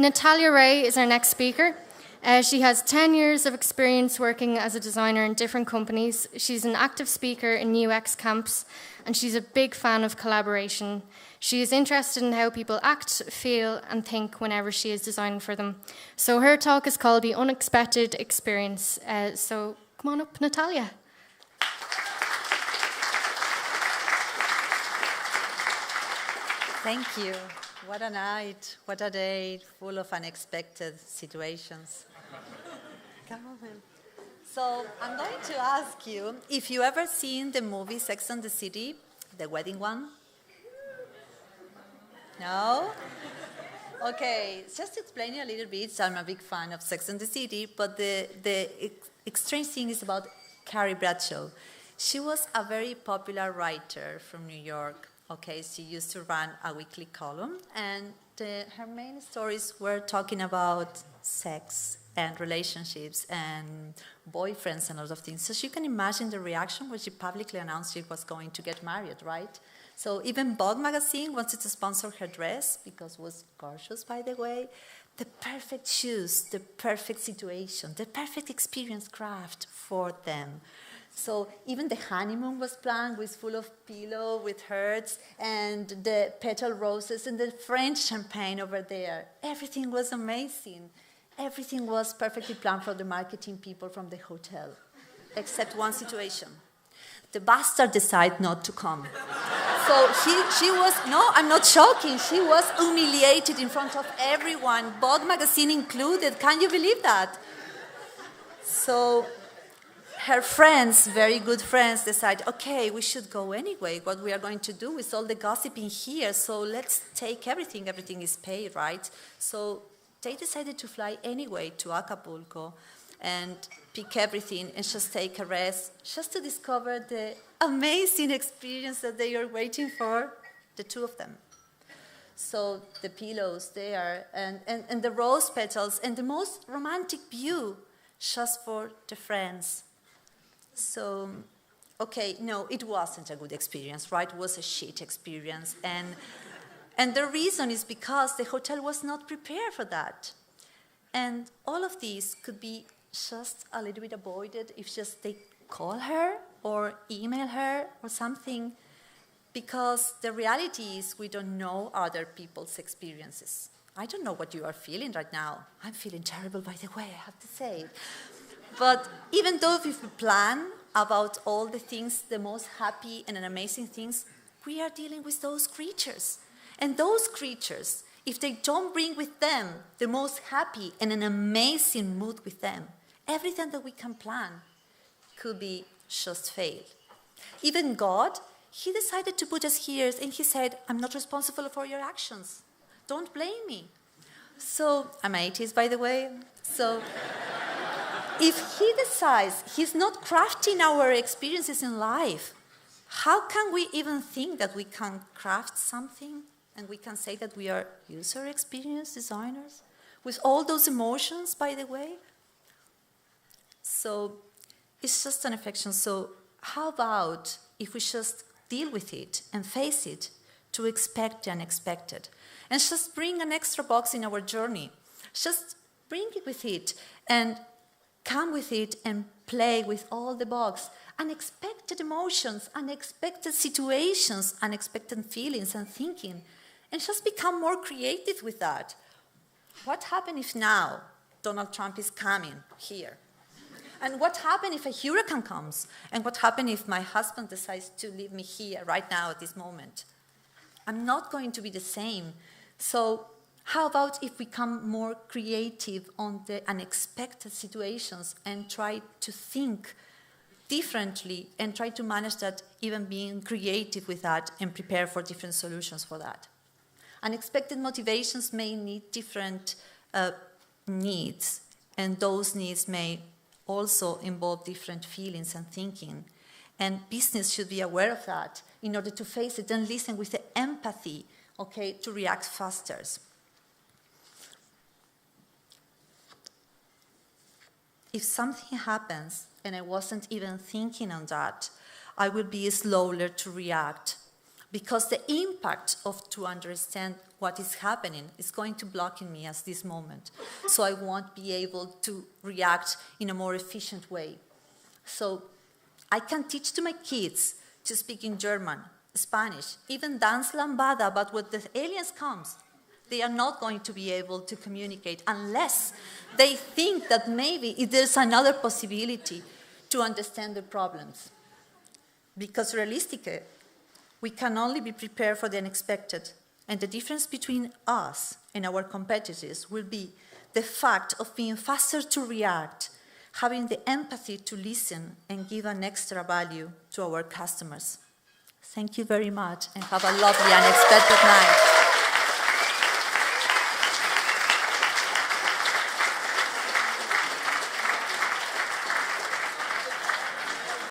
Natalia Rey is our next speaker. She has 10 years of experience working as a designer in different companies. She's an active speaker in UX camps, and she's a big fan of collaboration. She is interested in how people act, feel, and think whenever she is designing for them. So her talk is called The Unexpected Experience. So come on up, Natalia. Thank you. What a night, what a day, full of unexpected situations. Come on. So I'm going to ask you if you ever seen the movie Sex and the City, the wedding one? No? Okay, just to explain you a little bit, so I'm a big fan of Sex and the City, but the strange thing is about Carrie Bradshaw. She was a very popular writer from New York. Okay, she used to run a weekly column, and her main stories were talking about sex and relationships and boyfriends and a lot of things. So you can imagine the reaction when she publicly announced she was going to get married, right? So even Vogue magazine wanted to sponsor her dress because it was gorgeous, by the way. The perfect shoes, the perfect situation, the perfect experience craft for them. So even the honeymoon was planned with full of pillow, with hearts, and the petal roses and the French champagne over there. Everything was amazing. Everything was perfectly planned for the marketing people from the hotel, except one situation. The bastard decided not to come. So she was, no, I'm not joking, she was humiliated in front of everyone, Vogue magazine included. Can you believe that? So her friends, very good friends, decide, okay, we should go anyway. What we are going to do with all the gossiping here, so let's take everything. Everything is paid, right? So they decided to fly anyway to Acapulco and pick everything and just take a rest, just to discover the amazing experience that they are waiting for, the two of them. So the pillows there and the rose petals and the most romantic view just for the friends. So, okay, no, it wasn't a good experience, right? It was a shit experience. And the reason is because the hotel was not prepared for that. And all of these could be just a little bit avoided if just they call her or email her or something, because the reality is we don't know other people's experiences. I don't know what you are feeling right now. I'm feeling terrible, by the way, I have to say. But even though if we plan about all the things, the most happy and amazing things, we are dealing with those creatures. And those creatures, if they don't bring with them the most happy and an amazing mood with them, everything that we can plan could be just fail. Even God, he decided to put us here, and he said, I'm not responsible for your actions. Don't blame me. So, I'm 80s, by the way, so if he decides he's not crafting our experiences in life, how can we even think that we can craft something and we can say that we are user experience designers with all those emotions, by the way? So it's just an affection. So how about if we just deal with it and face it to expect the unexpected and just bring an extra box in our journey? Just bring it with it and come with it and play with all the box. Unexpected emotions, unexpected situations, unexpected feelings and thinking, and just become more creative with that. What happens if now Donald Trump is coming here? And what happens if a hurricane comes? And what happens if my husband decides to leave me here right now at this moment? I'm not going to be the same. So how about if we become more creative on the unexpected situations and try to think differently and try to manage that, even being creative with that and prepare for different solutions for that? Unexpected motivations may need different needs, and those needs may also involve different feelings and thinking. And business should be aware of that in order to face it and listen with the empathy, okay, to react faster. If something happens and I wasn't even thinking on that, I will be slower to react. because the impact of to understand what is happening is going to block in me at this moment. So I won't be able to react in a more efficient way. So I can teach to my kids to speak in German, Spanish, even dance lambada, but when the aliens comes, they are not going to be able to communicate unless they think that maybe there's another possibility to understand the problems. Because realistically, we can only be prepared for the unexpected. And the difference between us and our competitors will be the fact of being faster to react, having the empathy to listen and give an extra value to our customers. Thank you very much and have a lovely unexpected night.